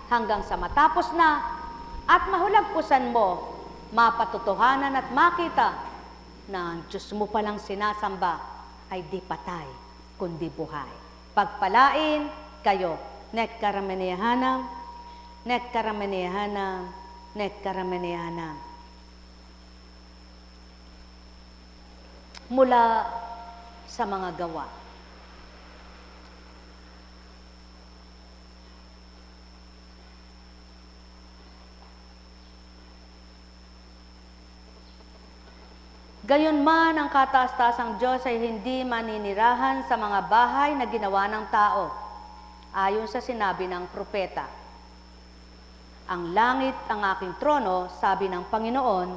hanggang sa matapos na at mahulagpusan mo, mapatutuhanan at makita na ang Diyos mo palang sinasamba ay di patay, kundi buhay. Pagpalain kayo. Nek karamaniyahanam, nek karamaniyahanam, nek karamaniyahanam. Mula sa mga gawa. Gayunman ang kataas-taasang Diyos ay hindi maninirahan sa mga bahay na ginawa ng tao, ayon sa sinabi ng propeta. Ang langit ang aking trono, sabi ng Panginoon,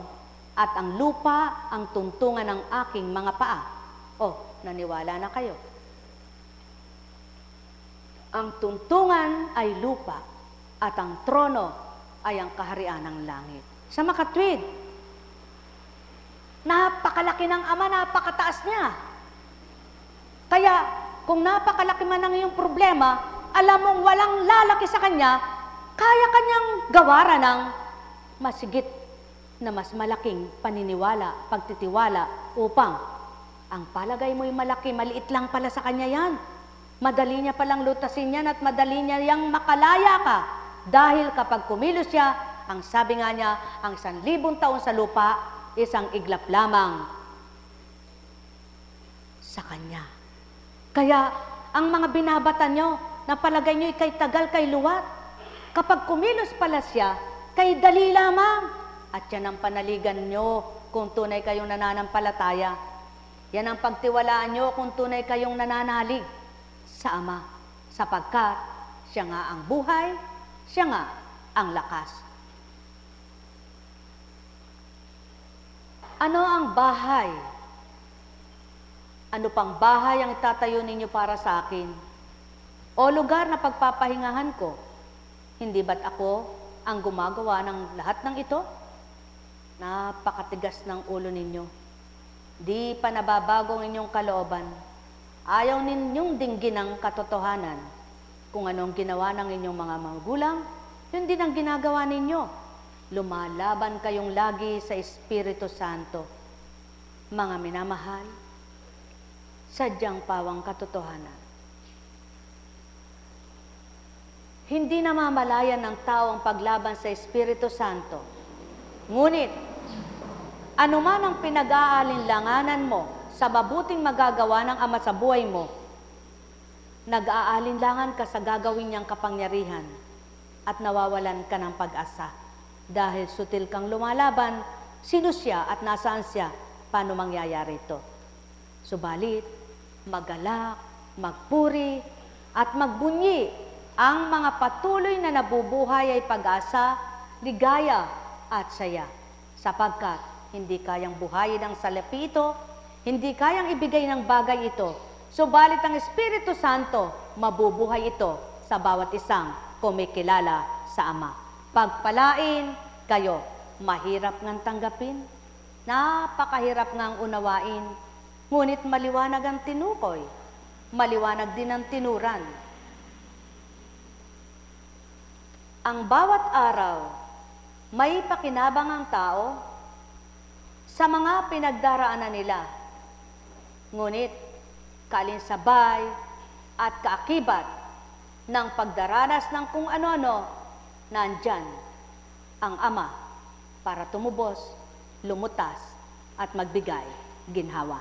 at ang lupa ang tuntungan ng aking mga paa. Oh, naniwala na kayo. Ang tuntungan ay lupa at ang trono ay ang kaharian ng langit. Sa makatwid, napakalaki ng Ama, napakataas niya. Kaya, kung napakalaki man ang iyong problema, alam mong walang lalaki sa Kanya, kaya Kanyang gawaran ng masigit na mas malaking paniniwala, pagtitiwala, upang ang palagay mo'y malaki, maliit lang pala sa Kanya yan. Madali niya palang lutasin yan at madali niya yang makalaya ka. Dahil kapag kumilos siya, ang sabi nga niya, ang 1,000 taon sa lupa, isang iglap lamang sa Kanya. Kaya, ang mga binabata nyo, na palagay nyo kay tagal, kay luwat, kapag kumilos pala siya, kay dali lamang. At yan ang panaligan nyo kung tunay kayong nananampalataya. Yan ang pagtiwalaan nyo kung tunay kayong nananalig sa Ama. Sapagkat siya nga ang buhay, siya nga ang lakas. Ano ang bahay? Ano pang bahay ang itatayo ninyo para sa akin? O lugar na pagpapahingahan ko? Hindi ba't ako ang gumagawa ng lahat ng ito? Napakatigas ng ulo ninyo. Di pa nababago ang inyong kalooban. Ayaw ninyong dinggin ang katotohanan. Kung anong ginawa ng inyong mga magulang, yun din ang ginagawa ninyo. Lumalaban kayong lagi sa Espiritu Santo. Mga minamahal, sadyang pawang katotohanan. Hindi namamalayan ng tao ang paglaban sa Espiritu Santo. Ngunit, anuman ang pinag-aalinlanganan mo sa mabuting magagawa ng Ama sa buhay mo, nag-aalinlangan ka sa gagawin niyang kapangyarihan at nawawalan ka ng pag-asa. Dahil sutil kang lumalaban, sino siya at nasaan siya, paano mangyayari ito? Subalit, magalak, magpuri, at magbunyi ang mga patuloy na nabubuhay ay pag-asa, ligaya at saya, sapagkat hindi kayang buhayin ang salapi ito, hindi kayang ibigay ng bagay ito, subalit ang Espiritu Santo, mabubuhay ito sa bawat isang kumikilala sa Ama. Pagpalain kayo, mahirap ngang tanggapin, napakahirap ngang unawain, ngunit maliwanag ang tinukoy, maliwanag din ang tinuran. Ang bawat araw, may pakinabang ang tao sa mga pinagdaraanan nila. Ngunit, kalinsabay at kaakibat ng pagdaranas ng kung ano-ano, nandyan ang Ama para tumubos, lumutas at magbigay ginhawa.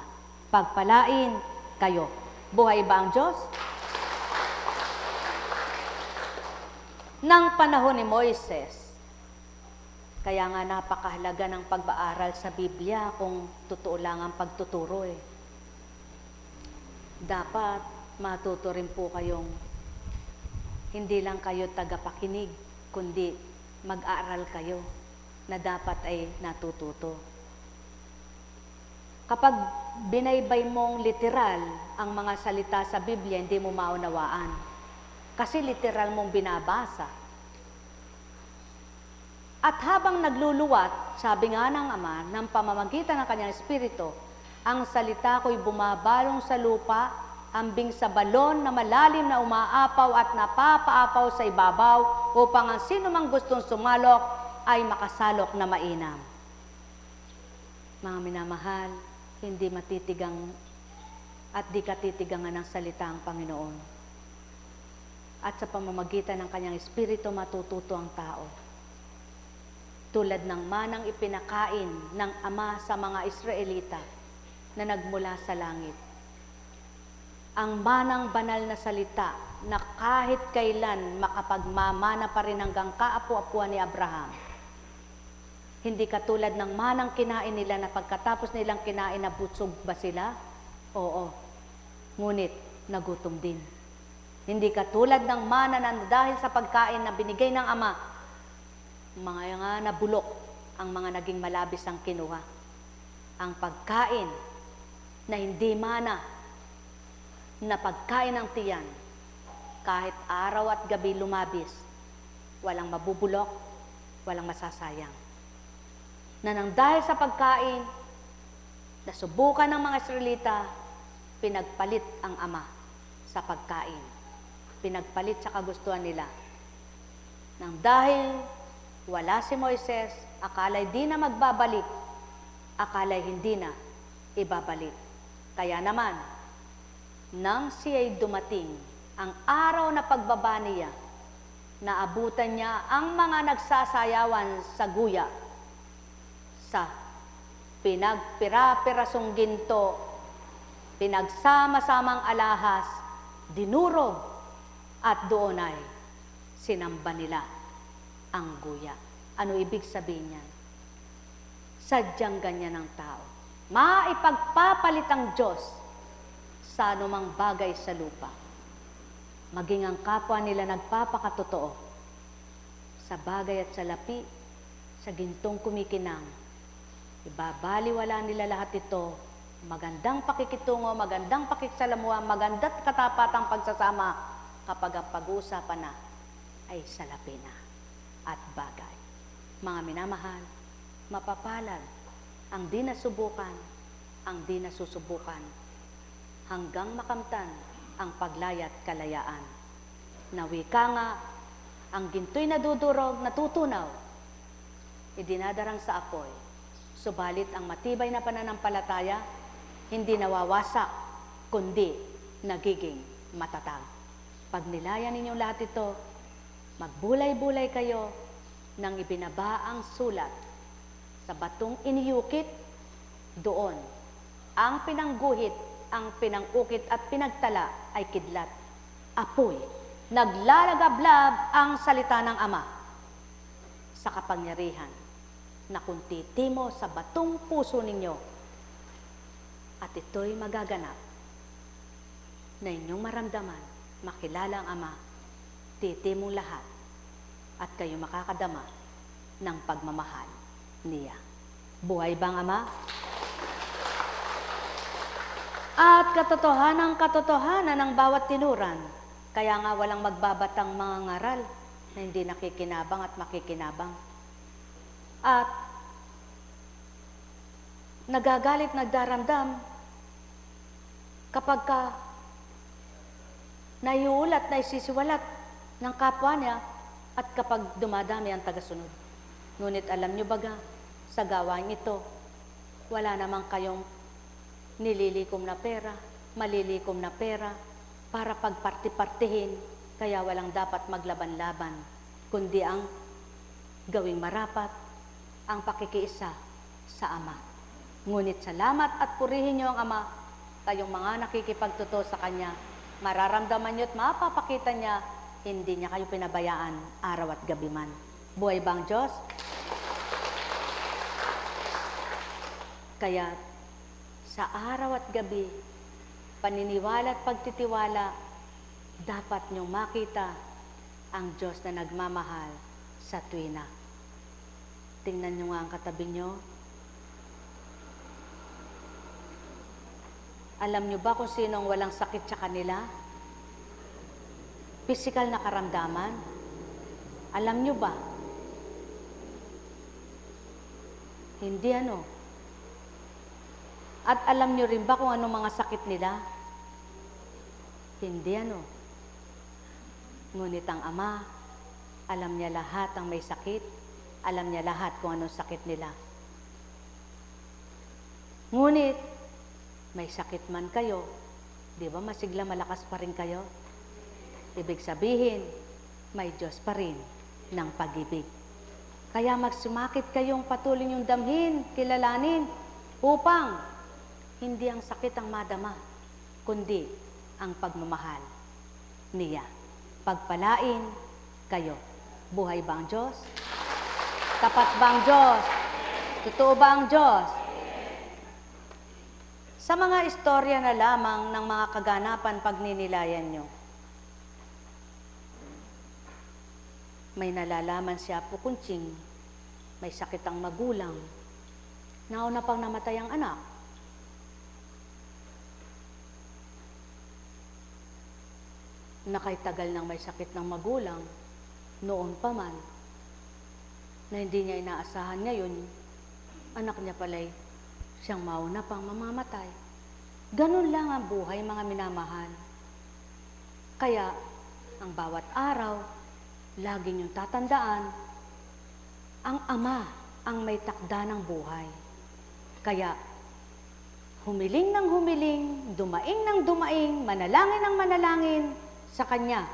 Pagpalain kayo. Buhay ba ang Diyos? Nang panahon ni Moises, kaya nga napakahalaga ng pag-aaral sa Biblia kung totoo lang ang pagtuturo eh. Dapat matuto rin po kayong hindi lang kayo tagapakinig, kundi mag-aaral kayo na dapat ay natututo. Kapag binaybay mong literal ang mga salita sa Biblia, hindi mo maunawaan. Kasi literal mong binabasa. At habang nagluluwat, sabi nga ng Ama, ng pamamagitan ng kanyang Espiritu, ang salita ko'y bumabalong sa lupa hambing sa balon na malalim na umaapaw at napapaapaw sa ibabaw upang ang sino mang gustong sumalok ay makasalok na mainam. Mga minamahal, hindi matitigang at di katitigangan ng salita ang Panginoon. At sa pamamagitan ng kanyang Espiritu matututo ang tao. Tulad ng manang ipinakain ng Ama sa mga Israelita na nagmula sa langit. Ang manang banal na salita na kahit kailan makapagmamana pa rin hanggang kaapu-apuan ni Abraham. Hindi katulad ng manang kinain nila na pagkatapos nilang kinain na busog ba sila? Oo. Ngunit nagutom din. Hindi katulad ng mana na dahil sa pagkain na binigay ng Ama, mga nga nabulok ang mga naging malabis ang kinuha. Ang pagkain na hindi mana, na pagkain ng tiyan, kahit araw at gabi lumabis, walang mabubulok, walang masasayang. Na nang dahil sa pagkain, nasubukan ng mga Israelita, pinagpalit ang Ama sa pagkain. Pinagpalit sa kagustuhan nila. Nang dahil wala si Moises, akala'y di na magbabalik, akala'y hindi na ibabalik. Kaya naman, nang siya'y dumating, ang araw na pagbaba niya, naabutan niya ang mga nagsasayawan sa guya, sa pinagpira-pirasong ginto, pinagsama-samang alahas, dinurog, at doon ay sinamba nila ang guya. Ano ibig sabihin niyan? Sadyang ganyan ang tao. Maipagpapalit ang Diyos sa anumang bagay sa lupa. Maging ang kapwa nila nagpapakatotoo sa bagay at sa lapi, sa gintong kumikinang. Ibabaliwala nila lahat ito. Magandang pakikitungo, magandang pakiksalamuha, maganda't katapatang pagsasama kapag ang pag-uusapan na ay salapi na at bagay. Mga minamahal, mapapalad ang di nasubukan, ang di nasusubukan, hanggang makamtan ang paglayat kalayaan. Nawi ka nga, ang ginto'y nadudurog, natutunaw, idinadarang sa apoy. Subalit ang matibay na pananampalataya, hindi nawawasak, kundi nagiging matatag. Pag nilayan ninyong lahat ito, magbulay-bulay kayo nang ibinaba ang sulat sa batong iniyukit, doon ang pinangguhit, ang pinangukit at pinagtala ay kidlat, apoy. Naglalagablab ang salita ng Ama sa kapangyarihan na kung titimo sa batong puso ninyo at ito'y magaganap na inyong maramdaman, makilala ang Ama, titimong lahat at kayo makakadama ng pagmamahal niya. Buhay bang Ama? At katotohanan ng bawat tinuran, kaya nga walang magbabatang mga ngaral na hindi nakikinabang at makikinabang. At nagagalit, nagdaramdam kapag ka naiulat, naisisiwalat ng kapwa niya at kapag dumadami ang tagasunod. Ngunit alam niyo baga, sa gawain ito, wala namang kayong nililikom na pera, malilikom na pera, para pagparti-partihin, kaya walang dapat maglaban-laban, kundi ang gawing marapat, ang pakikiisa sa Ama. Ngunit salamat at purihin niyo ang Ama, kayong mga nakikipagtotoo sa Kanya, mararamdaman niyo at mapapakita niya, hindi niya kayo pinabayaan araw at gabi man. Buhay bang Diyos? Kaya sa araw at gabi, paniniwala at pagtitiwala, dapat niyong makita ang Diyos na nagmamahal sa tuwina. Tingnan niyo nga ang katabi niyo. Alam niyo ba kung sinong walang sakit sa kanila? Pisikal na karamdaman? Alam niyo ba? Hindi ano. At alam niyo rin ba kung ano mga sakit nila? Hindi ano. Ngunit ang Ama, alam niya lahat ang may sakit, alam niya lahat kung anong sakit nila. Ngunit, may sakit man kayo, di ba masigla malakas pa rin kayo? Ibig sabihin, may Diyos pa rin ng pag-ibig. Kaya magsumakit kayong patuloy niyong damhin, kilalanin, upang hindi ang sakit ang madama, kundi ang pagmamahal niya. Pagpalain kayo. Buhay ba ang Diyos? Tapat ba ang Diyos? Totoo ba ang Diyos? Sa mga istorya na lamang ng mga kaganapan pagninilayan nyo, may nalalaman si Apo Kunching, may sakit ang magulang, nauna pang namatay ang anak. Nakaitagal nang may sakit ng magulang, noon pa man, na hindi niya inaasahan ngayon, anak niya pala'y siyang mauna pang mamamatay. Ganun lang ang buhay, mga minamahal. Kaya, ang bawat araw, lagi niyong tatandaan, ang Ama ang may takda ng buhay. Kaya, humiling ng humiling, dumaing ng dumaing, manalangin ng manalangin sa Kanya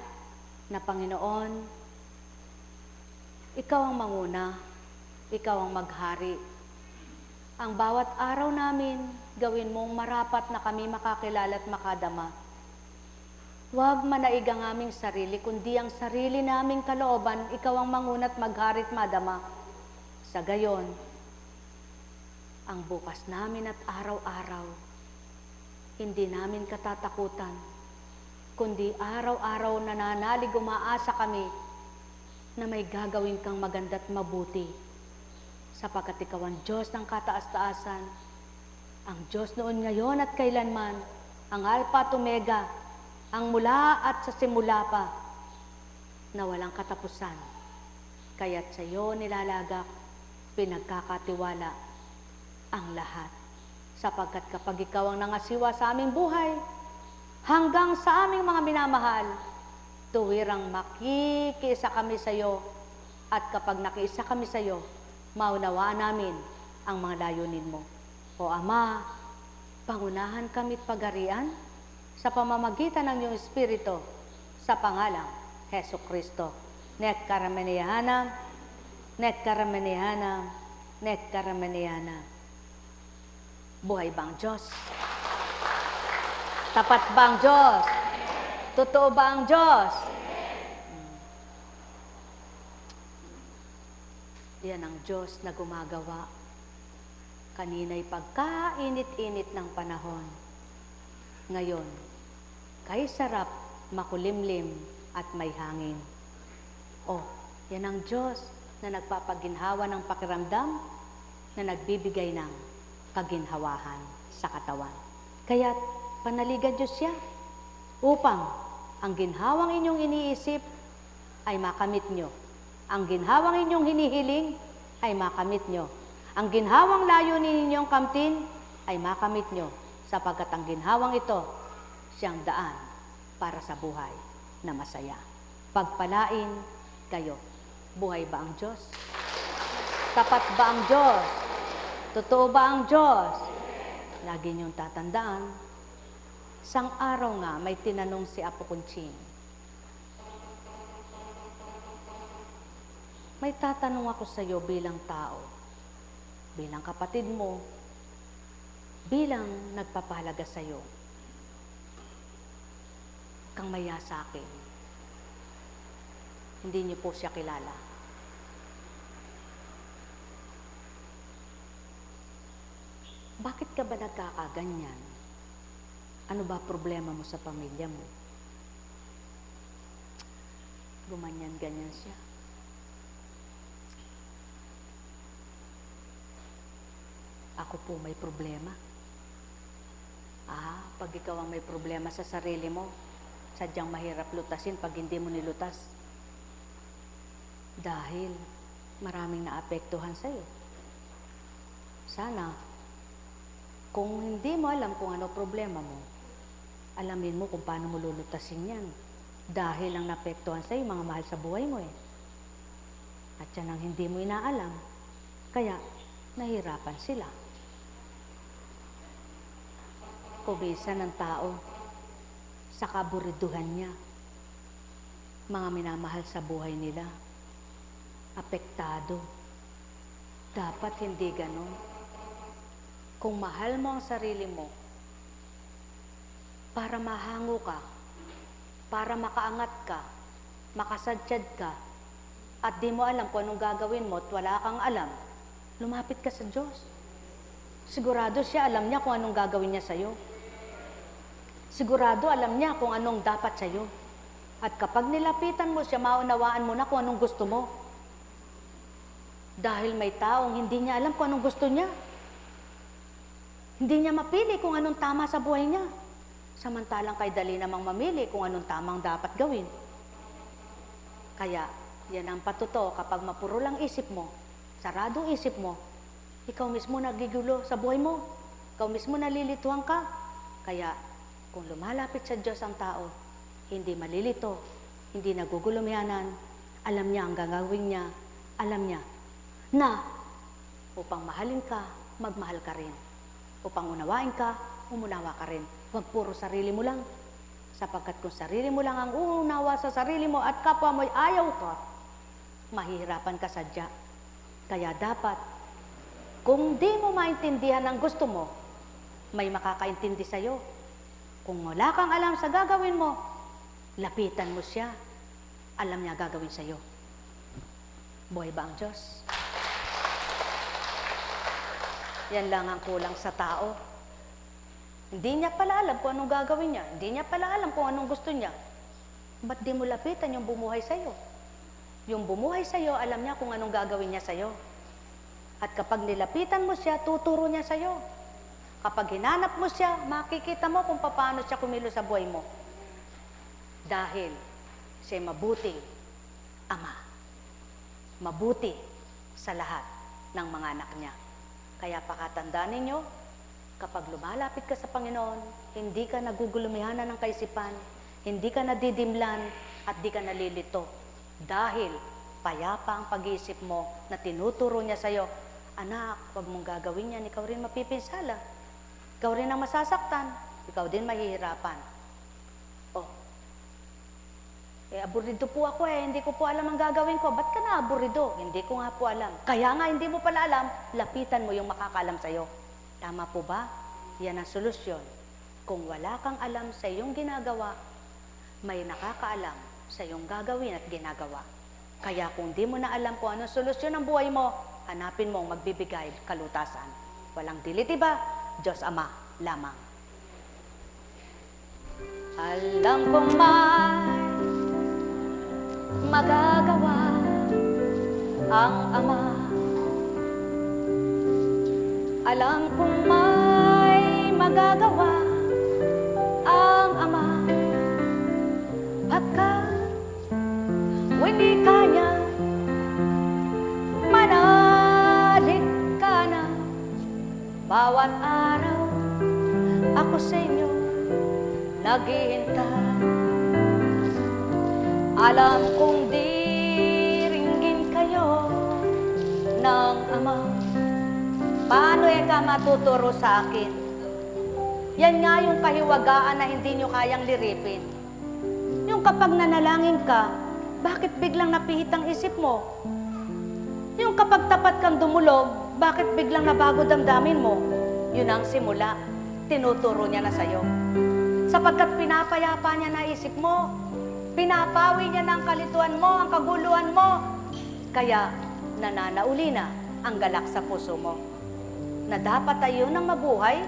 na Panginoon, Ikaw ang manguna, Ikaw ang maghari. Ang bawat araw namin, gawin mong marapat na kami makakilala at makadama. Huwag manaig ang aming sarili, kundi ang sarili naming kalooban, Ikaw ang manguna at maghari at madama. Sa gayon, ang bukas namin at araw-araw, hindi namin katatakutan, kundi araw-araw nananalig umaasa kami na may gagawin kang maganda at mabuti. Sapagkat Ikaw ang Diyos ng kataas-taasan, ang Diyos noon, ngayon at kailanman, ang Alpha at Omega, ang mula at sa simula pa, na walang katapusan. Kaya't sa iyo nilalagak, pinagkakatiwala ang lahat. Sapagkat kapag Ikaw ang nangasiwa sa aming buhay, hanggang sa aming mga minamahal, tuwirang makikiisa kami sa iyo, at kapag nakiisa kami sa iyo, maunawaan namin ang mga layunin mo. O Ama, pangunahan kami't pagarian sa pamamagitan ng iyong Espiritu sa pangalang Heso Kristo. Net karamanihanam, net karamanihanam, net karamanihanam. Buhay ba ang Diyos? Tapat ba ang Diyos? Totoo ba ang Diyos? Yan ang Diyos na gumagawa. Kanina'y pagkainit-init ng panahon. Ngayon, kay sarap, makulimlim at may hangin. Oh, yan ang Diyos na nagpapaginhawa ng pakiramdam, na nagbibigay ng kaginhawahan sa katawan. Kaya't panaligan Diyos siya upang ang ginhawang inyong iniisip ay makamit nyo. Ang ginhawang inyong hinihiling ay makamit nyo. Ang ginhawang layunin ninyong kamtin ay makamit nyo, sapagkat ang ginhawang ito siyang daan para sa buhay na masaya. Pagpalain kayo. Buhay ba ang Diyos? Tapat ba ang Diyos? Totoo ba ang Diyos? Lagi niyong tatandaan, sang araw nga may tinanong si Apo Kunching, may tatanong ako sa iyo bilang tao, bilang kapatid mo, bilang nagpapahalaga sa iyo. Kang maya sa akin. Hindi niyo po siya kilala. Bakit ka ba nagkakaganyan? Ano ba problema mo sa pamilya mo? Gumanyan-ganyan siya. Ako po may problema. Pag ikaw ang may problema sa sarili mo, sadyang mahirap lutasin pag hindi mo nilutas. Dahil maraming naapektuhan sa'yo. Sana, kung hindi mo alam kung ano problema mo, alamin mo kung paano mo lulutasin yan. Dahil ang napektuhan sa'yo, mga mahal sa buhay mo eh. At yan ang hindi mo inaalam. Kaya, nahirapan sila. Kumisan ng tao sa kaburiduhan niya. Mga minamahal sa buhay nila. Apektado. Dapat hindi ganon. Kung mahal mo ang sarili mo, para mahango ka, para makaangat ka, makasadyad ka, at di mo alam kung anong gagawin mo at wala kang alam, lumapit ka sa Diyos. Sigurado siya, alam niya kung anong gagawin niya sa'yo. Sigurado alam niya kung anong dapat sa'yo. At kapag nilapitan mo siya, maunawaan mo na kung anong gusto mo. Dahil may taong hindi niya alam kung anong gusto niya. Hindi niya mapili kung anong tama sa buhay niya. Samantalang kay dali namang mamili kung anong tamang dapat gawin. Kaya, yan ang patuto kapag mapuro lang isip mo, saradong isip mo, ikaw mismo nagigulo sa buhay mo. Ikaw mismo nalilituhan ka. Kaya, kung lumalapit sa Diyos ang tao, hindi malilito, hindi nagugulumianan, alam niya ang gagawin niya, alam niya na upang mahalin ka, magmahal ka rin. Upang unawain ka, umunawa ka rin. Huwag puro sarili mo lang. Sapagkat kung sarili mo lang ang uunawa sa sarili mo at kapwa mo'y ayaw ka, mahihirapan ka sadya. Kaya dapat, kung di mo maintindihan ang gusto mo, may makakaintindi sa'yo. Kung wala kang alam sa gagawin mo, lapitan mo siya. Alam niya gagawin sa'yo. Buhay ba ang Diyos? Yan lang ang kulang sa tao. Hindi niya pala alam kung anong gagawin niya. Hindi niya pala alam kung anong gusto niya. Ba't di mo lapitan yung bumuhay sa'yo? Yung bumuhay sa'yo, alam niya kung anong gagawin niya sa'yo. At kapag nilapitan mo siya, tuturo niya sa'yo. Kapag hinanap mo siya, makikita mo kung paano siya kumilos sa buhay mo. Dahil siya mabuting ama. Mabuti sa lahat ng mga anak niya. Kaya pakatandaan ninyo, kapag lumalapit ka sa Panginoon, hindi ka nagugulumihanan ng kaisipan, hindi ka nadidimlan, at di ka nalilito. Dahil payapa ang pag-iisip mo na tinuturo niya sa'yo, anak, huwag mong gagawin yan, ikaw rin mapipinsala. Ikaw rin ang masasaktan, ikaw din mahihirapan. Oh, aburido po ako hindi ko po alam ang gagawin ko. Ba't ka na aburido? Hindi ko nga po alam. Kaya nga hindi mo pala alam, lapitan mo yung makakaalam sa'yo. Tama po ba? Yan ang solusyon. Kung wala kang alam sa iyong ginagawa, may nakakaalam sa iyong gagawin at ginagawa. Kaya kung di mo na alam kung anong solusyon ng buhay mo, hanapin mo ang magbibigay kalutasan. Walang dilit iba, Diyos Ama lamang. Alam kong may magagawa ang Ama. Alam kong may magagawa ang Ama. Pagkat winika niya, manalig ka na. Bawat araw ako sa inyo naghihintay. Alam kong diringgin kayo ng Ama. Paano ka matuturo sa akin? Yan nga yung kahiwagaan na hindi nyo kayang liripin. Yung kapag nanalangin ka, bakit biglang napihit ang isip mo? Yung kapag tapat kang dumulog, bakit biglang nabago damdamin mo? Yun ang simula. Tinuturo niya na sa'yo. Sapagkat pinapayapa niya na isip mo, pinapawi niya na ang kalituan mo, ang kaguluhan mo. Kaya nananauli na ang galak sa puso mo. Na dapat tayo nang mabuhay,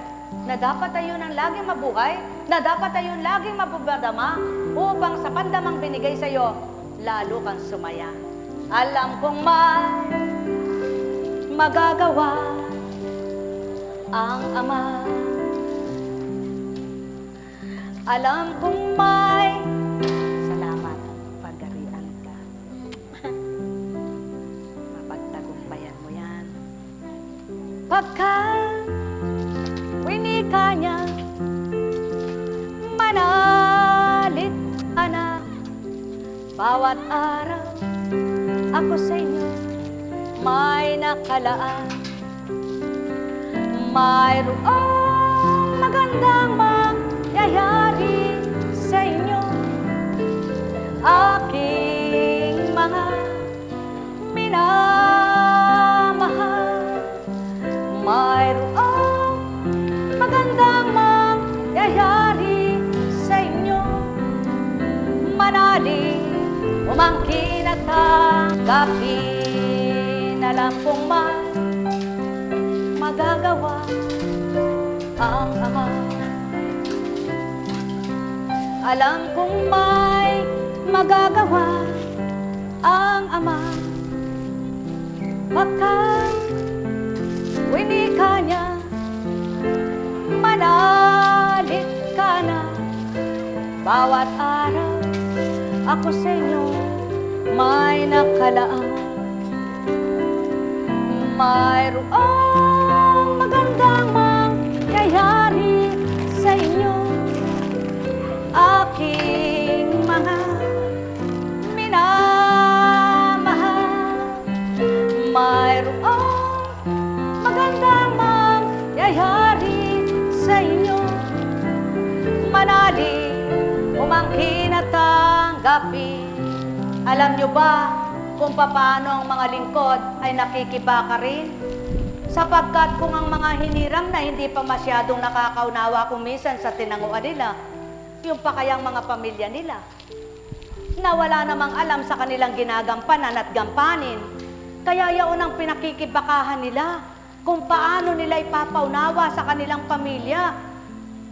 na dapat tayo nang laging mabuhay, na dapat tayo laging mabubadama upang sa pandamang binigay sa iyo, lalo kang sumaya. Alam kong may magagawa ang Ama. Alam kong may salamat, pagarian ka. Mapagtagumpayan mo yan. Pagkat winika niya, mana Bawat araw ako sa inyo may nakalaan. Mayroong magandang mangyayari sa inyo, aking mga minamahal. Mayroong magandang mangyayari sa inyo, manalig, umangkin at tanggapin. Alam kong magagawa ang Ama. Alam kong may magagawa ang Ama, pagkat winika niya, manalig ka na. Bawat araw ako sa inyo may nakalaan. Mayroong magandang mangyayari sa inyo, aking mga minamahal. Mayroong magandang mangyayari sa inyo, manalig, umangkin at tanggapin. Alam nyo ba kung paano ang mga lingkod ay nakikibaka rin? Sapagkat kung ang mga hiniram na hindi pa masyadong nakakaunawa kung minsan sa tinanguan nila, yung pa kayang mga pamilya nila, na wala namang alam sa kanilang ginagampanan at gampanin, kaya yaon ang pinakikibakahan nila kung paano nila ipapaunawa sa kanilang pamilya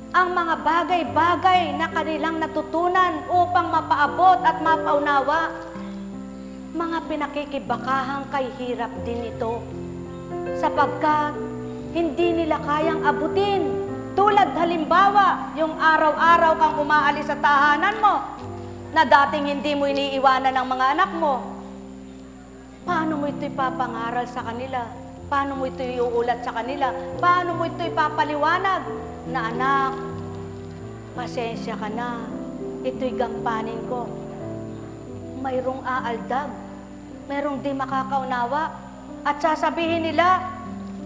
ang mga bagay-bagay na kanilang natutunan upang mapaabot at mapaunawa. Mga pinakikibakahang kay hirap din ito, sapagkat hindi nila kayang abutin. Tulad halimbawa, yung araw-araw kang umaalis sa tahanan mo, na dating hindi mo iniiwanan ng mga anak mo. Paano mo ito ipapangaral sa kanila? Paano mo ito iuulat sa kanila? Paano mo ito ipapaliwanag? Na anak, pasensya ka na, ito'y gampanin ko. Mayroong aaldag, mayroong di makakaunawa, at sasabihin nila,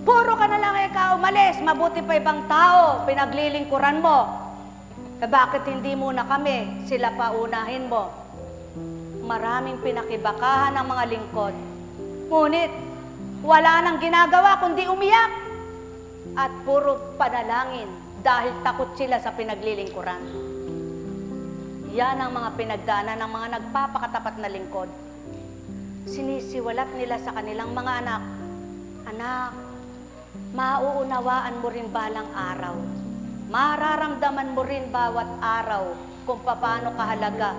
puro ka na lang ikaw umalis, mabuti pa ibang tao, pinaglilingkuran mo. Bakit hindi muna kami, sila pa unahin mo? Maraming pinakibakahan ng mga lingkod. Ngunit, wala nang ginagawa kundi umiyak at puro panalangin dahil takot sila sa pinaglilingkuran. Yan ang mga pinagdaanan ng mga nagpapakatapat na lingkod. Sinisiwalat nila sa kanilang mga anak, anak, mauunawaan mo rin balang araw. Mararamdaman mo rin bawat araw kung paano kahalaga.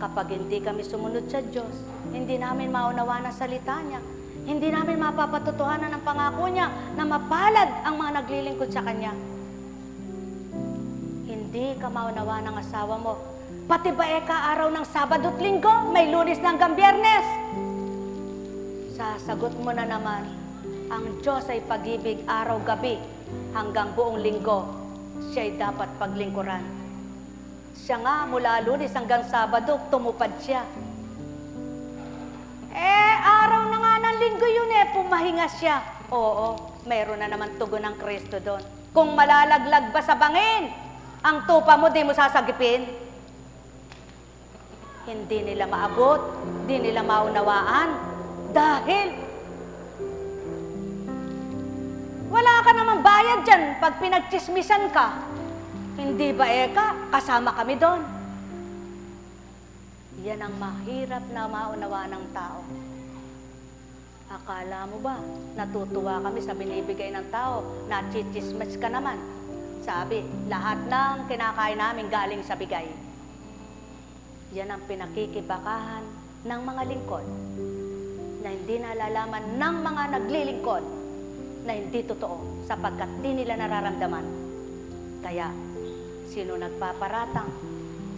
Kapag hindi kami sumunod sa Diyos, hindi namin maunawaan ang salita niya. Hindi namin mapapatotohanan ang pangako niya na mapalad ang mga naglilingkod sa Kanya. Hindi ka maunawaan ng asawa mo. Pati ba araw ng Sabado at Linggo, may Lunes na hanggang Biyernes? Sasagot mo na naman, ang Diyos ay pag-ibig araw-gabi hanggang buong linggo. Siya'y dapat paglingkuran. Siya nga mula Lunes hanggang Sabado, tumupad siya. Araw na nga ng linggo yun pumahinga siya. Oo, meron na naman tugon ng Kristo doon. Kung malalaglag ba sa bangin, ang tupa mo di mo sasagipin. Hindi nila maabot, hindi nila maunawaan, dahil wala ka namang bayad dyan pag pinagchismisan ka. Hindi ba kasama kami doon? Yan ang mahirap na maunawaan ng tao. Akala mo ba, natutuwa kami sa binibigay ng tao, nachichismis ka naman? Sabi, lahat ng kinakain namin galing sa bigay. Yan ang pinakikibakahan ng mga lingkod na hindi nalalaman ng mga naglilingkod na hindi totoo sapagkat di nila nararamdaman. Kaya, sino nagpaparatang?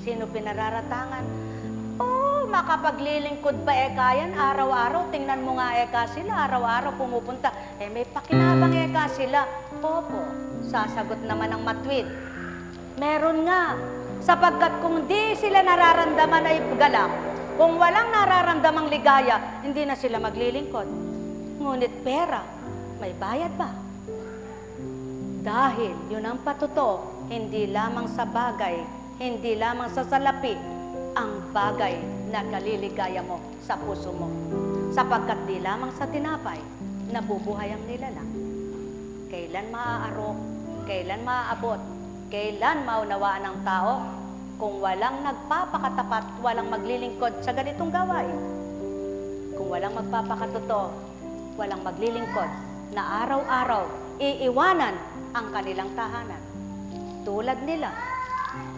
Sino pinararatangan? Makapaglilingkod ba yan? Araw-araw, tingnan mo nga sila, araw-araw pumupunta. May pakinabang sila. Opo, sasagot naman ng matwid. Meron nga, Sapagkat kung di sila nararamdaman ay galak, kung walang nararamdamang ligaya, hindi na sila maglilingkod. Ngunit pera, may bayad ba? Dahil yun ang patuto, hindi lamang sa bagay, hindi lamang sa salapi, ang bagay na kaliligaya mo sa puso mo. Sapagkat di lamang sa tinapay, nabubuhay ang nilalang. Kailan maaarok, kailan maaabot, kailan maunawaan ng tao, kung walang nagpapakatapat, walang maglilingkod sa ganitong gawain. Kung walang magpapakatuto, walang maglilingkod, na araw-araw iiwanan ang kanilang tahanan. Tulad nila,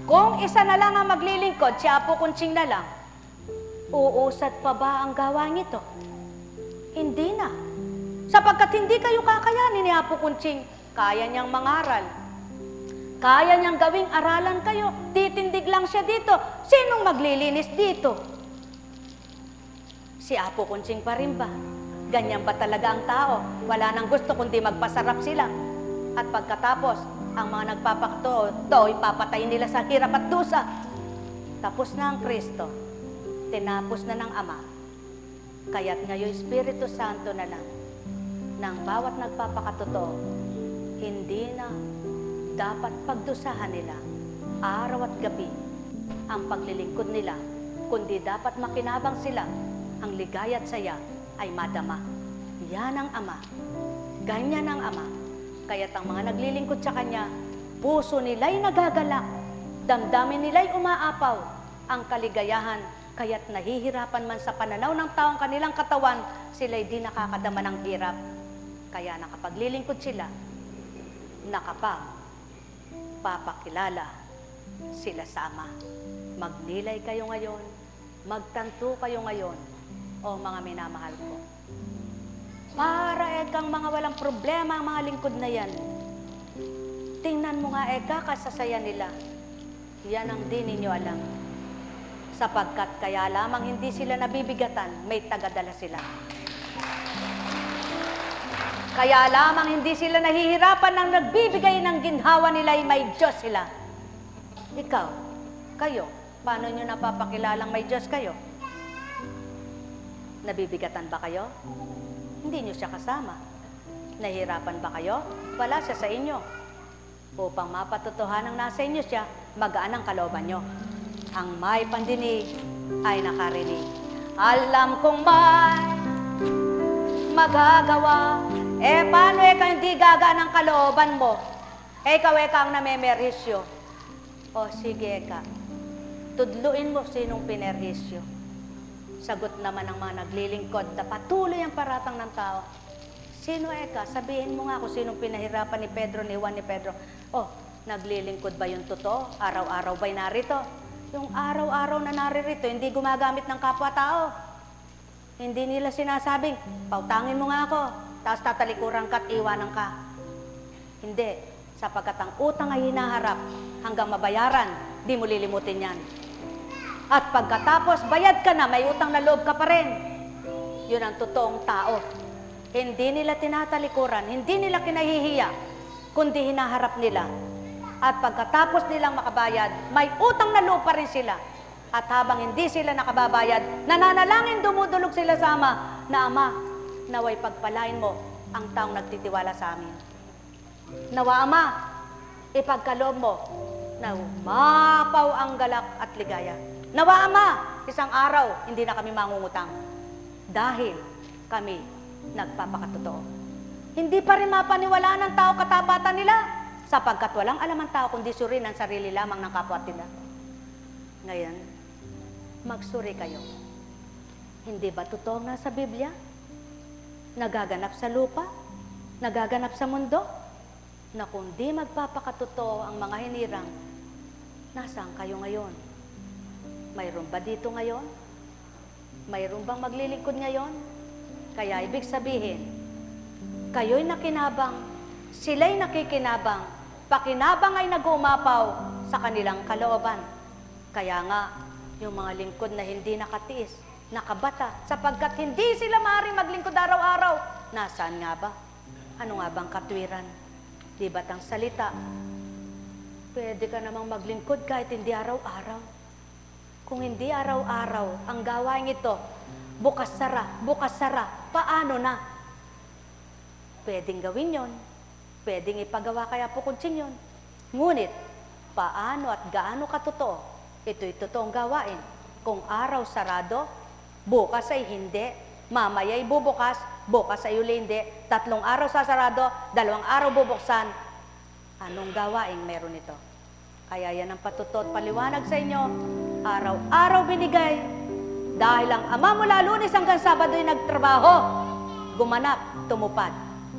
kung isa na lang ang maglilingkod, si Apo Kunching na lang, uusad pa ba ang gawain ito? Hindi na. Sapagkat hindi kayo kakayanin ni Apo Kunching, kaya niyang mangaral. Kaya niyang gawing aralan kayo. Titindig lang siya dito. Sinong maglilinis dito? Si Apo Kunching pa rin ba? Ganyan ba talaga ang tao? Wala nang gusto kundi magpasarap sila. At pagkatapos, ang mga nagpapakto, ipapatayin nila sa hirap at dusa. Tapos na ang Kristo. Tinapos na ng Ama. Kaya't ngayon Espiritu Santo na lang ng bawat nagpapakatuto, hindi na dapat pagdusahan nila araw at gabi ang paglilingkod nila, kundi dapat makinabang sila, ang ligaya at saya ay madama. Yan ang Ama. Ganyan ang Ama. Kaya't ang mga naglilingkod sa Kanya, puso nila'y nagagalak, damdamin nila'y umaapaw ang kaligayahan, kaya't nahihirapan man sa pananaw ng taong kanilang katawan, sila'y di nakakadama ng hirap. Kaya nakapaglilingkod sila, papakilala sila sa Ama. Magnilay kayo ngayon, magtanto kayo ngayon, o mga minamahal ko. Para ekang mga walang problema ang mga lingkod na yan. Tingnan mo nga kasasaya nila. Yan ang di ninyo alam. Sapagkat kaya lamang hindi sila nabibigatan, may tagadala sila. Kaya lamang hindi sila nahihirapan ng nagbibigay ng ginhawa nila ay may Diyos sila. Ikaw, kayo, paano nyo napapakilalang may Diyos kayo? Nabibigatan ba kayo? Hindi nyo siya kasama. Nahihirapan ba kayo? Wala siya sa inyo. Upang mapatotohanan nasa inyo siya, magaan ang kalooban nyo. Ang may pandinig ay nakarinig. Alam kong may magagawa. Paano hindi gagaan ang kalooban mo? Ikaw ang namemerisyo. O sige tudluin mo sinong pinerhisyo. Sagot naman ng mga naglilingkod na patuloy ang paratang ng tao. Sino sabihin mo nga kung sinong pinahirapan ni Pedro, ni Juan, ni Pedro. Naglilingkod ba yung totoo? Araw-araw ba'y narito? Yung araw-araw na naririto, hindi gumagamit ng kapwa-tao. Hindi nila sinasabing, pautangin mo nga ako, tapos tatalikuran ka at iwanan ka. Hindi, sapagkat ang utang ay hinaharap hanggang mabayaran, di mo lilimutin yan. At pagkatapos, bayad ka na, may utang na loob ka pa rin. Yun ang totoong tao. Hindi nila tinatalikuran, hindi nila kinahihiya, kundi hinaharap nila. At pagkatapos nilang makabayad, may utang na loob pa rin sila. At habang hindi sila nakababayad, nananalangin, dumudulog sila sa Ama, na Ama, naway pagpalain mo ang taong nagtitiwala sa amin. Nawa Ama, ipagkaloob mo na umapaw ang galak at ligaya. Nawa Ama, isang araw, hindi na kami mangungutang. Dahil kami nagpapakatotoo. Hindi pa rin mapaniwalaan ng tao katapatan nila, sapagkat walang alam ang tao kundi suriin ang sarili lamang ng kapwa nila. Ngayon, magsuri kayo. Hindi ba totoo nga sa Biblia? Nagaganap sa lupa? Nagaganap sa mundo? Na kung di magpapakatotoo ang mga hinirang, nasaan kayo ngayon? Mayroon ba dito ngayon? Mayroon bang maglilingkod ngayon? Kaya ibig sabihin, kayo'y nakinabang, sila'y nakikinabang, pakinabang ay nag-uumapaw sa kanilang kalooban. Kaya nga, yung mga lingkod na hindi nakatiis, nakabata, sapagkat hindi sila maaaring maglingkod araw-araw. Nasaan nga ba? Ano nga bang katwiran? Di ba't ang salita Pwede ka namang maglingkod kahit hindi araw-araw. Kung hindi araw-araw ang gawain ito, bukas sara, paano na? Pwedeng gawin yon, pwedeng ipagawa kaya po kunsing yon. Ngunit, paano at gaano katotoo? Ito'y totoong gawain. Kung araw sarado, bukas ay hindi, mamaya ay bubukas, bukas ay uli hindi, 3 araw sasarado, 2 araw bubuksan. Anong gawain meron ito? Kaya yan ang patutot paliwanag sa inyo, araw-araw binigay. Dahil ang Ama mula Lunes hanggang Sabado ay nagtrabaho, gumanap, tumupad.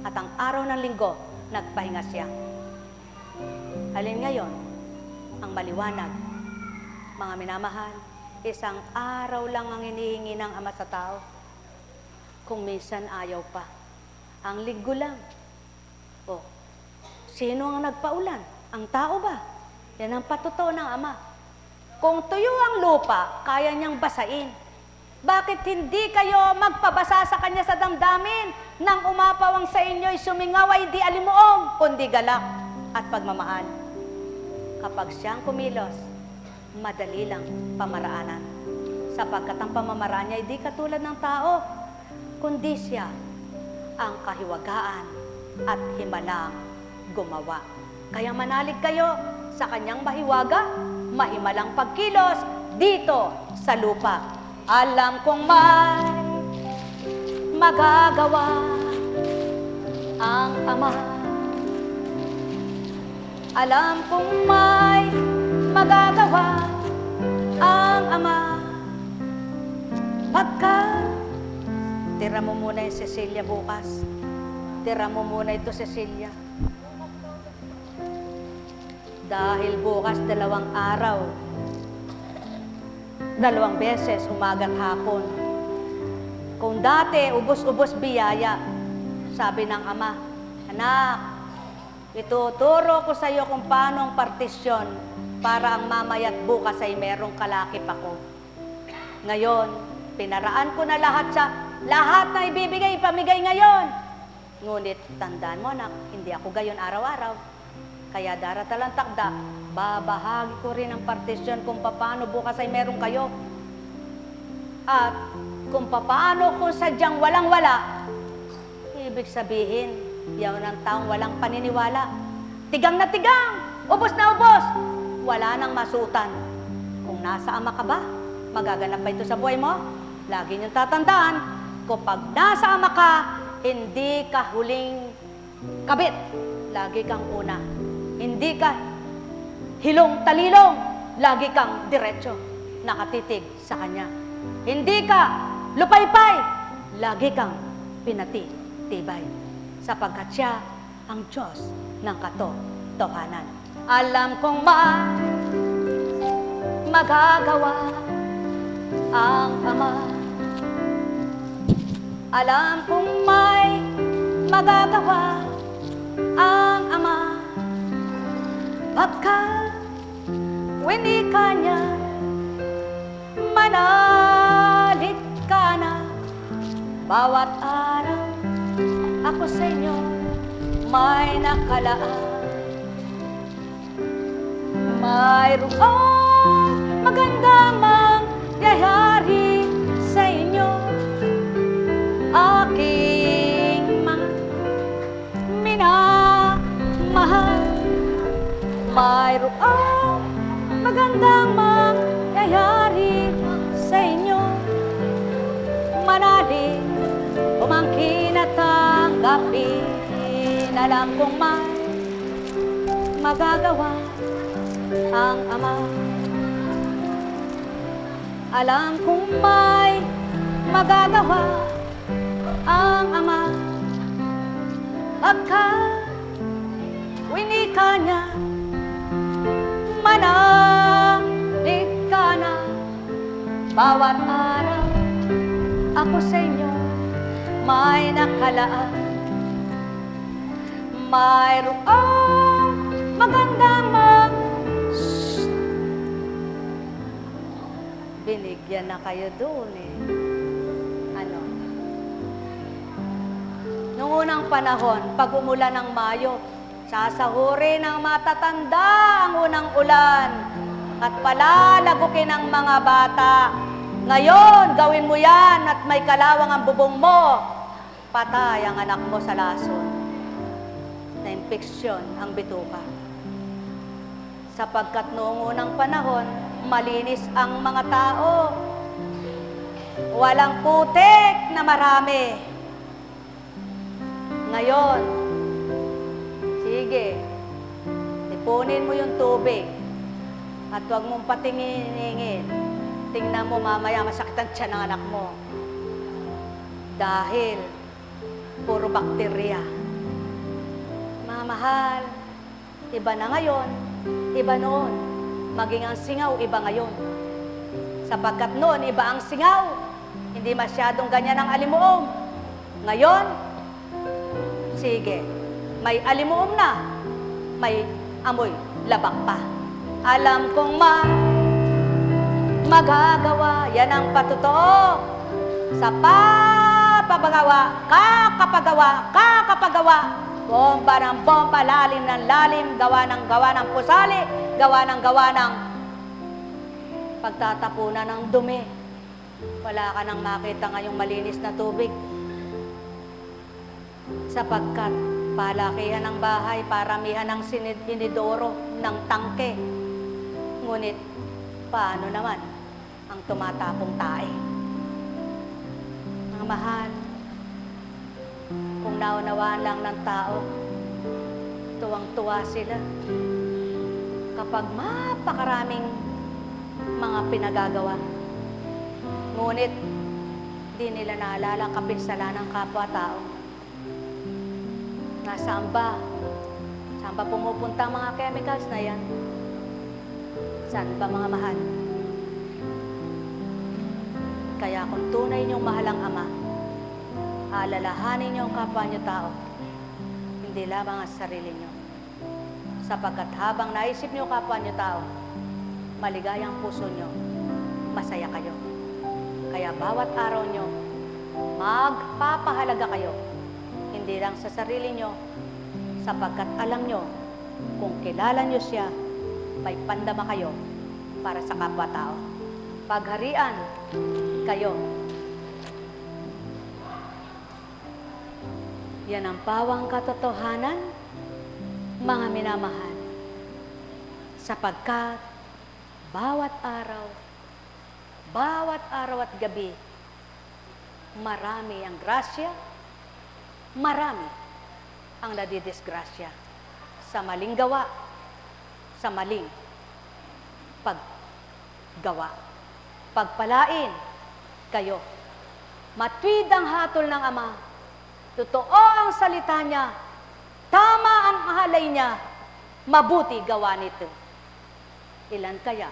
At ang araw ng Linggo, nagpahinga siya. Alin ngayon, ang maliwanag, mga minamahal, isang araw lang ang hinihingi ng Ama sa tao. Kung minsan ayaw pa, ang Linggo lang. O, sino ang nagpaulan? Ang tao ba? Yan ang patuto ng Ama. Kung tuyo ang lupa, kaya niyang basain. Bakit hindi kayo magpabasa sa Kanya sa damdamin nang umapawang sa inyo'y sumingaw ay di alimuong, kundi galak at pagmamahal? Kapag siyang kumilos, madali lang pamaraanan. Sapagkat ang pamamaraan niya ay di katulad ng tao, kundi siya ang kahiwagaan at himalang gumawa. Kaya manalig kayo sa Kanyang mahiwaga, mahimalang pagkilos dito sa lupa. Alam kong may magagawa ang Ama. Alam kong may magagawa ang Ama. Pagka, tira mo muna yung Cecilia bukas. Tira mo muna ito, Cecilia. Dahil bukas 2 araw, 2 beses, umaga at hapon. Kung dati, ubos-ubos biyaya, sabi ng Ama, anak, ituturo ko sa iyo kung paano ang partisyon para ang mamaya't bukas ay merong kalakip ako. Ngayon, pinaraan ko na lahat na ibibigay, ipamigay ngayon. Ngunit, tandaan mo anak, hindi ako gayon araw-araw. Kaya daratalang takda, babahagi ko rin ang partisyon kung paano bukas ay meron kayo. At kung paano kung sadyang walang-wala, ibig sabihin, yaw ng taong walang paniniwala. Tigang na tigang, ubos na ubos, wala nang masutan. Kung nasa Ama ka ba, magaganap ba ito sa buhay mo? Lagi niyong tatandaan, kapag nasa Ama ka, hindi ka huling kabit. Lagi kang una. Hindi ka hilong-talilong, lagi kang diretso, nakatitig sa Kanya. Hindi ka lupaypay, lagi kang pinatitibay, sapagkat siya ang Diyos ng katotohanan. Alam kong magagawa ang Ama. Alam kong may magagawa ang Ama. Pagka winika niya, manalig ka na. Bawat araw, ako sa inyo may nakalaan. Mayroong magandang mangyayari sa inyo, aking mga minamahal. Mayroong magandang mangyayari sa inyo. Manalig, umangkin at tanggapin. Alam kong may magagawa ang Ama. Alam kong may magagawa ang Ama. Pagka winika niya, manalig ka na. Bawat araw, ako sa inyo may nakalaan. Mayroong magandang binigyan na kayo doon eh. Ano? Noong unang panahon, pag umulan ng Mayo, Sasahuri ng matatanda ang unang ulan at palalagukin ng mga bata. Ngayon, gawin mo yan at may kalawang ang bubong mo. Patay ang anak mo sa lason. Na impeksyon ang bituka. Sapagkat noong unang panahon, malinis ang mga tao. Walang putik na marami. Ngayon, sige, ipunin mo yung tubig at huwag mong patingin-ingin. Tingnan mo mamaya masakit ang tiyan ng anak mo. Dahil puro bakterya. Mga mahal, iba na ngayon, iba noon. Maging ang singaw, iba ngayon. Sapagkat noon, iba ang singaw. Hindi masyadong ganyan ang alimuom. Ngayon, sige, may alimuom na, may amoy labak pa. Alam kong magagawa, yan ang patotoo. Sa kakapagawa, bomba ng bomba, lalim ng lalim, gawa ng pusali, gawa ng pagtatapunan ng dumi. Wala ka nang makita ngayong malinis na tubig. Sapagkat palakihan ng bahay, paramihan ng inidoro ng tangke. Ngunit, paano naman ang tumatapong tae? Mga mahal, kung naunawaan lang ng tao, tuwang-tuwa sila kapag mapakaraming mga pinagagawa. Ngunit, di nila naalala ang kapinsala ng kapwa-tao. Nasaan ba? Saan ba pumupunta ang mga chemicals na yan? Saan ba mga mahal? Kaya kung tunay niyong mahal ang Ama, alalahanin niyo ang kapwa niyo tao, hindi lamang ang sarili niyo. Sapagkat habang naisip niyo kapwa niyo tao, maligayang puso niyo, masaya kayo. Kaya bawat araw niyo, magpapahalaga kayo, hindi lang sa sarili niyo, sapagkat alam niyo, kung kilala niyo siya, may pandama kayo para sa kapwa-tao. Pagharian kayo. Yan ang pawang katotohanan, mga minamahal. Sapagkat bawat araw at gabi, marami ang grasya, marami ang nadidisgrasya sa maling gawa, sa maling paggawa. Pagpalain kayo. Matwid ang hatol ng Ama. Totoo ang salita niya. Tama ang halay niya. Mabuti gawa nito. Ilan kaya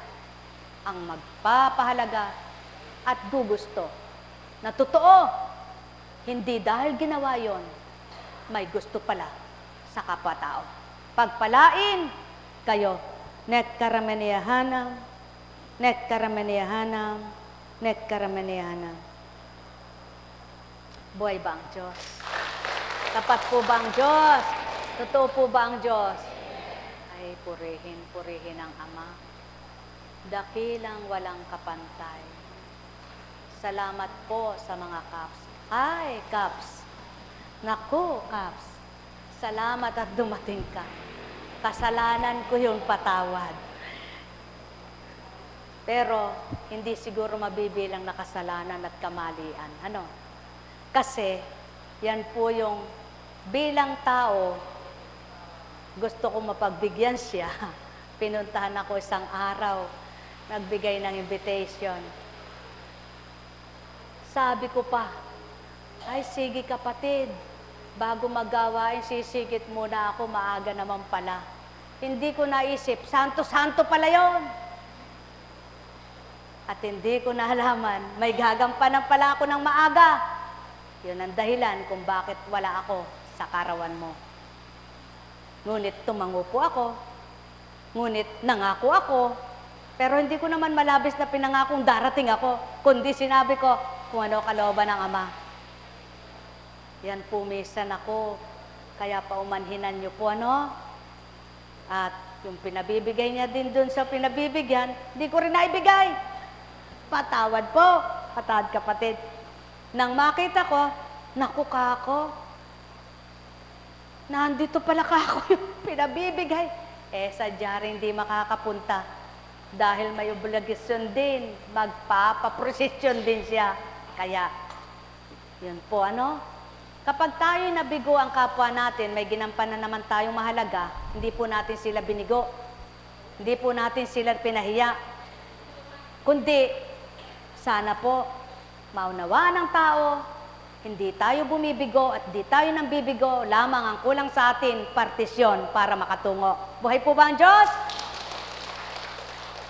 ang magpapahalaga at gugusto na totoo, hindi dahil ginawa yon, may gusto pala sa kapwa-tao. Pagpalain kayo. Nek karamaniyahanam, nek karamaniyahanam, nek karamaniyahanam. Buhay ba ang Diyos? Tapat po ba ang Diyos? Totoo po ba ang Diyos? Ay, purihin ang Ama. Dakilang walang kapantay. Salamat po sa mga Kaps. Ay, Kaps. Naku, Kaps. Salamat at dumating ka. Kasalanan ko yung patawad. Pero, hindi siguro mabibilang na kasalanan at kamalian. Ano? Kasi, yan po yung bilang tao, gusto ko mapagbigyan siya. Pinuntahan ako isang araw, nagbigay ng invitation. Sabi ko pa, ay sige kapatid, bago magawain, sisigit muna ako, maaga naman pala. Hindi ko naisip, santo-santo pala yon. At hindi ko nalaman, may gagampanan pala ako ng maaga. Yun ang dahilan kung bakit wala ako sa karawan mo. Ngunit tumango po ako, ngunit nangako ako, pero hindi ko naman malabis na pinangakong darating ako, kundi sinabi ko kung ano kalooban ng Ama. Yan pumisan ako Kaya paumanhinan niyo po, ano? At yung pinabibigay niya din dun sa pinabibigyan, di ko rin naibigay. Patawad po, patawad kapatid. Nang makita ko, naku kako, nandito pala kako yung pinabibigay. Sadya rin di makakapunta. Dahil may obligasyon din, magpapaprosesyon din siya. Kaya, yun po, ano? Kapag tayo nabigo ang kapwa natin, may ginampanan naman tayong mahalaga, hindi po natin sila binigo. Hindi po natin sila pinahiya. Kundi, sana po, maunawa ng tao, hindi tayo bumibigo at hindi tayo nang bibigo, lamang ang kulang sa atin, partisyon para makatungo. Buhay po ba ang Diyos?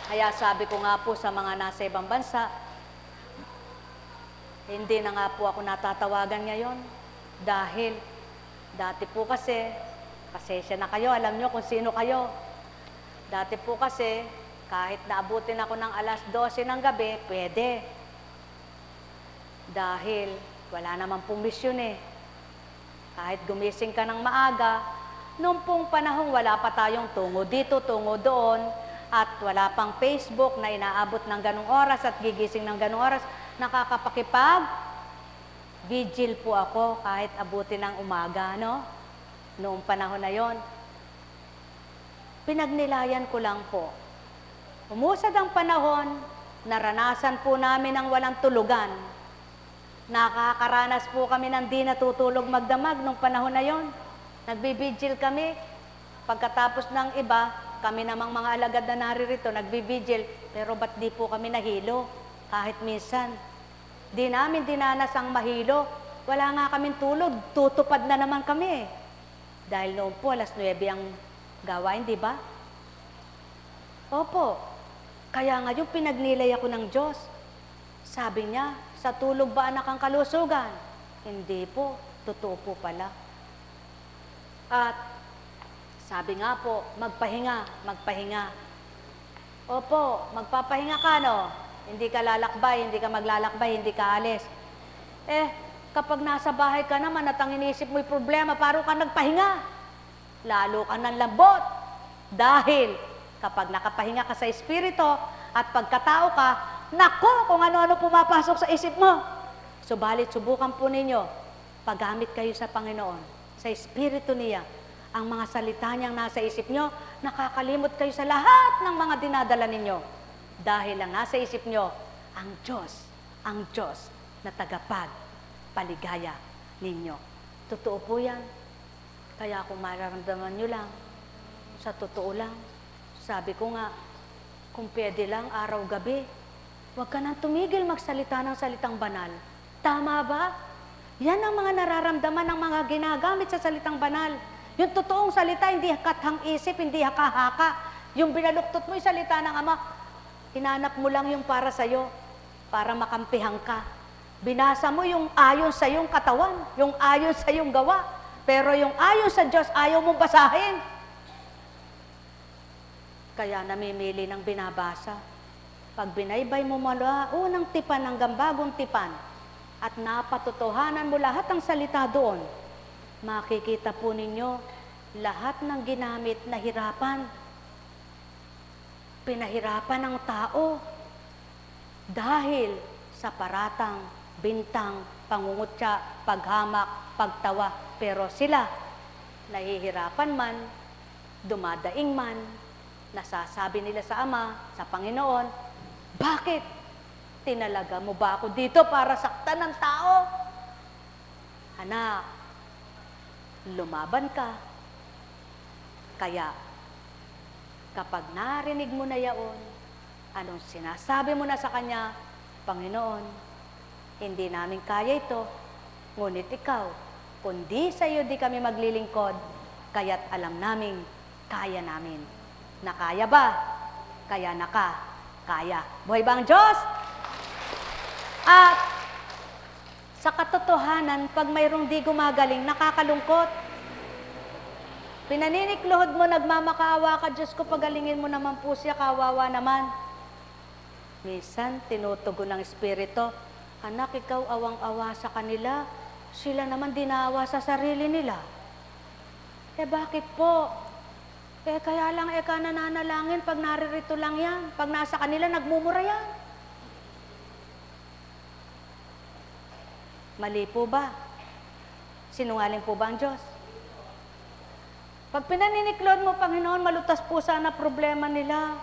Kaya sabi ko nga po sa mga nasa ibang bansa, hindi na nga po ako natatawagan ngayon. Dahil, dati po kasi, pasensya na kayo, alam nyo kung sino kayo. Dati po kasi, kahit naabutin ako ng alas 12 ng gabi, pwede. Dahil, wala naman pong misyon eh. Kahit gumising ka ng maaga, noong pong panahon wala pa tayong tungo dito, tungo doon, at wala pang Facebook na inaabot ng ganong oras at gigising ng ganong oras, vigil po ako kahit abutin ng umaga, no? Noong panahon na yon. Pinagnilayan ko lang po. Umusad ang panahon, naranasan po namin ang walang tulugan. Nakakaranas po kami ng di natutulog magdamag noong panahon na yon. Nagbibigil kami. Pagkatapos ng iba, kami namang mga alagad na naririto, nagbibigil. Pero ba't di po kami nahilo? Kahit minsan. Di namin dinanas ang mahilo. Wala nga kaming tulog. Tutupad na naman kami. Dahil noon po, alas 9 ang gawain, di ba? Opo. Kaya nga yung pinagnilay ako ng Diyos. Sabi niya, sa tulog ba anak ang kalusugan? Hindi po. Totoo po pala. At sabi nga po, magpahinga. Opo, magpapahinga ka, no? Hindi ka lalakbay, hindi ka maglalakbay, hindi ka alis. Kapag nasa bahay ka naman at ang inisip mo'y problema, paro ka nagpahinga. Lalo ka ng lambot. Dahil kapag nakapahinga ka sa espiritu at pagkatao ka, nako kung ano-ano pumapasok sa isip mo. Subalit, subukan po ninyo, paggamit kayo sa Panginoon, sa espiritu niya, ang mga salita niyang nasa isip nyo, nakakalimot kayo sa lahat ng mga dinadala ninyo. Dahil ang nasa isip nyo, ang Diyos na tagapagpaligaya ninyo. Totoo po yan. Kaya kung mararamdaman nyo lang, sa totoo lang, sabi ko nga, kung pwede lang araw-gabi, huwag ka nang tumigil magsalita ng salitang banal. Tama ba? Yan ang mga nararamdaman ng mga ginagamit sa salitang banal. Yung totoong salita, hindi kathang isip, hindi haka-haka. Yung binaluktot mo yung salita ng Ama, hinanap mo lang yung para sa'yo, para makampihan ka. Binasa mo yung ayon sa iyong katawan, yung ayon sa iyong gawa. Pero yung ayon sa Diyos, ayaw mong basahin. Kaya namimili ng binabasa. Pag binaybay mo mula unang tipan hanggang bagong tipan, at napatotohanan mo lahat ng salita doon, makikita po ninyo lahat ng ginamit na hirapan. Pinahirapan ng tao dahil sa paratang, bintang, pangungutya, paghamak, pagtawa. Pero sila, nahihirapan man, dumadaing man, nasasabi nila sa Ama, sa Panginoon, bakit? Tinalaga mo ba ako dito para saktan ng tao? Anak, lumaban ka. Kaya, kapag narinig mo na yaon, anong sinasabi mo na sa Kanya, Panginoon, hindi namin kaya ito, ngunit ikaw, kundi sa iyo di kami maglilingkod, kaya't alam namin, kaya namin. Nakaya ba? Kaya kaya. Buhay ba ang Diyos? At sa katotohanan, pag mayroong di gumagaling, nakakalungkot. Pinaninikluhod mo, nagmamakaawa ka, Diyos ko, pagalingin mo naman po siya, kawawa naman. Minsan, tinutugon ng Espiritu, anak, ikaw awang-awa sa kanila, sila naman dinaawa sa sarili nila. Eh bakit po? Eh kaya lang ka nananalangin pag naririto lang yan. Pag nasa kanila, nagmumura yan. Mali po ba? Sinungaling po ba ang Diyos? Pag pinaniniklod mo, Panginoon, malutas po sana problema nila.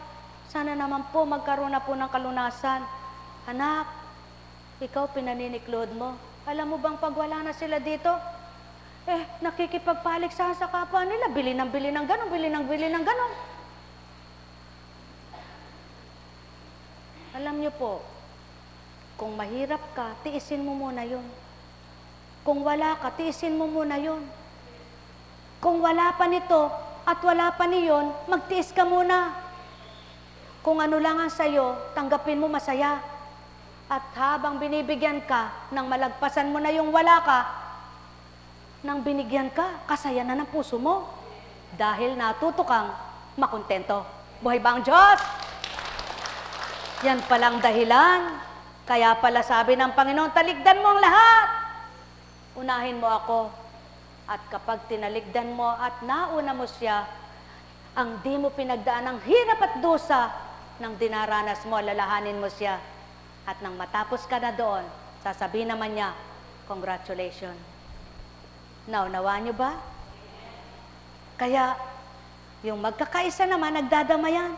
Sana naman po magkaroon na po ng kalunasan. Anak, ikaw pinaniniklod mo. Alam mo bang pag wala na sila dito, nakikipagpaliksahan sa kapwa nila. Bili ng ganon, bili ng ganon. Alam niyo po, kung mahirap ka, tiisin mo muna yun. Kung wala ka, tiisin mo muna yun. Kung wala pa nito at wala pa niyon, magtiis ka muna. Kung ano lang ang sayo, tanggapin mo masaya. At habang binibigyan ka, nang malagpasan mo na yung wala ka, nang binigyan ka, kasaya na ng puso mo. Dahil natuto kang makontento. Buhay ba ang Diyos? Yan palang dahilan. Kaya pala sabi ng Panginoon, talikdan mo ang lahat. Unahin mo ako. At kapag tinalikdan mo at nauna mo siya, ang di mo pinagdaan ng hirap at dusa nang dinaranas mo, lalahanin mo siya. At nang matapos ka na doon, sasabihin naman niya, congratulations. Naunawaan niyo ba? Kaya, yung magkakaisa naman, nagdadamayan,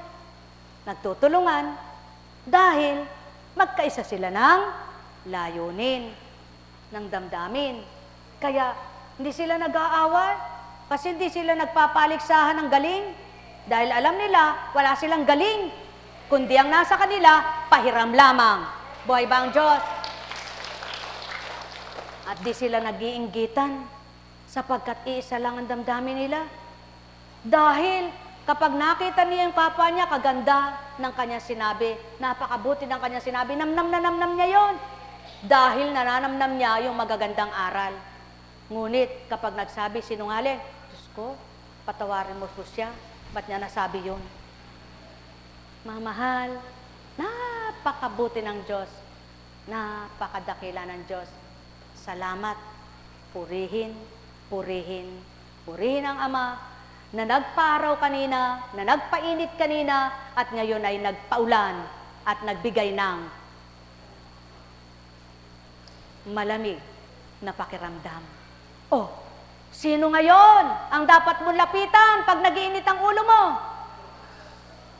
nagtutulungan, dahil magkaisa sila ng layunin, ng damdamin. Kaya, hindi sila nag-aaway, kasi hindi sila nagpapaliksahan ng galing. Dahil alam nila, wala silang galing. Kundi ang nasa kanila, pahiram lamang. Buhay ba ang Diyos? At di sila nag-iinggitan, sapagkat iisa lang ang damdamin nila. Dahil kapag nakita niya yung kapwa niya, kaganda ng kanyang sinabi, napakabuti ng kanyang sinabi, namnam na namnam niya yon. Dahil nananamnam niya yung magagandang aral. Ngunit kapag nagsabi sinungaling, Diyos ko, patawarin mo po siya. Ba't niya nasabi yun? Mamahal, napakabuti ng Diyos. Napakadakila ng Diyos. Salamat. Purihin, purihin, purihin ang Ama na nagpaaraw kanina, na nagpainit kanina, at ngayon ay nagpaulan at nagbigay ng malamig na pakiramdam. Oh, sino ngayon ang dapat mong lapitan pag nag-iinit ang ulo mo?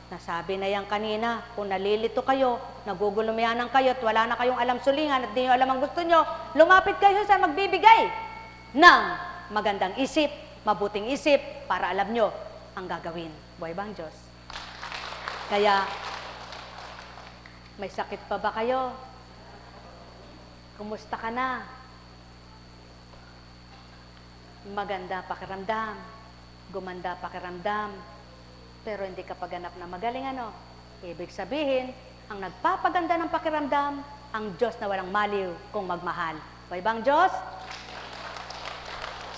Nasabi na yan kanina, kung nalilito kayo, nagugulumianan kayo at wala na kayong alam sulingan at di nyo alam ang gusto nyo, lumapit kayo sa magbibigay ng magandang isip, mabuting isip, para alam nyo ang gagawin. Buhay ba ang Diyos? Kaya, may sakit pa ba kayo? Kumusta ka na? Maganda pakiramdam, gumanda pakiramdam, pero hindi ka paganap na magaling ano. Ibig sabihin, ang nagpapaganda ng pakiramdam, ang Diyos na walang maliw kung magmahal. Buhay ba ang Diyos?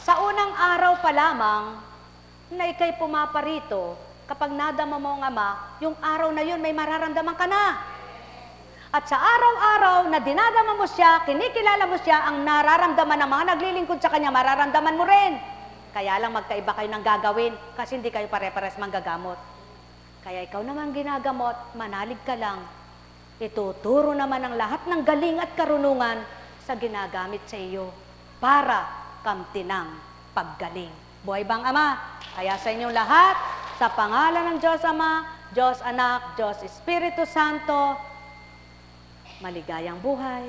Sa unang araw pa lamang na ikay pumaparito, kapag nadama mo ang Ama, yung araw na yun may mararamdaman ka na. At sa araw-araw na dinadama mo siya, kinikilala mo siya, ang nararamdaman ng mga naglilingkod sa Kanya, mararamdaman mo rin. Kaya lang magkaiba kayo ng gagawin kasi hindi kayo pare-pares manggagamot. Kaya ikaw naman ginagamot, manalig ka lang. Ituturo naman ang lahat ng galing at karunungan sa ginagamit sa iyo para kamti ng paggaling. Buhay bang Ama? Kaya sa inyong lahat, sa pangalan ng Diyos Ama, Diyos Anak, Diyos Espiritu Santo, maligayang buhay,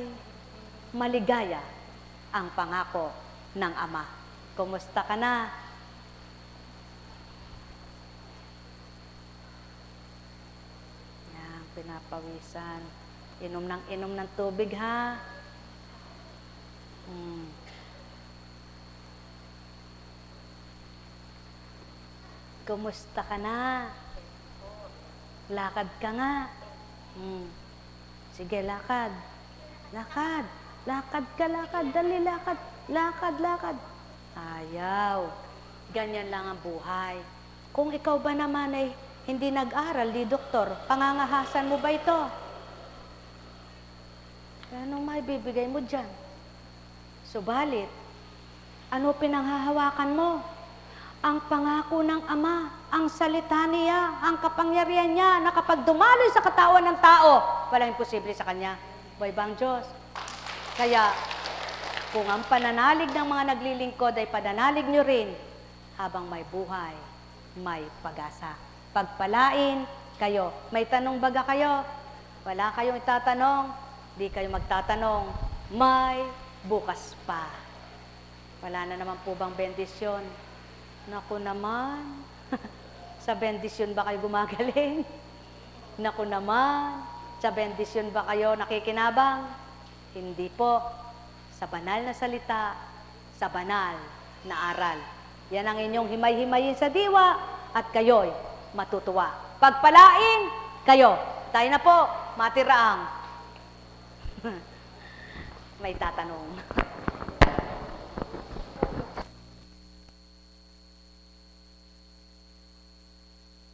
maligaya ang pangako ng Ama. Kumusta ka na? Yan, pinapawisan. Inom ng tubig, ha? Kumusta ka na? Lakad ka nga. Sige, lakad. Lakad. Lakad ka, lakad. Dali, lakad. Lakad, lakad. Ayaw. Ganyan lang ang buhay. Kung ikaw ba naman ay hindi nag-aral, di doktor, pangangahasan mo ba ito? Anong may bibigay mo dyan? Subalit, ano pinanghahawakan mo? Ang pangako ng Ama, ang salita niya, ang kapangyarihan niya na kapag dumaloy sa katawan ng tao, walang imposible sa Kanya. Buhay ba ang Diyos? Kaya, kung ang pananalig ng mga naglilingkod ay pananalig nyo rin, habang may buhay, may pag-asa. Pagpalain kayo. May tanong baga kayo? Wala kayong itatanong? Di kayo magtatanong. May bukas pa. Wala na naman po bang bendisyon? Naku naman, sa bendisyon ba kayo gumagaling? Naku naman, sa bendisyon ba kayo nakikinabang? Hindi po. Sa banal na salita, sa banal na aral. Yan ang inyong himay-himayin sa diwa at kayo'y matutuwa. Pagpalain kayo. Tayo na po, matiraang. May tatanong.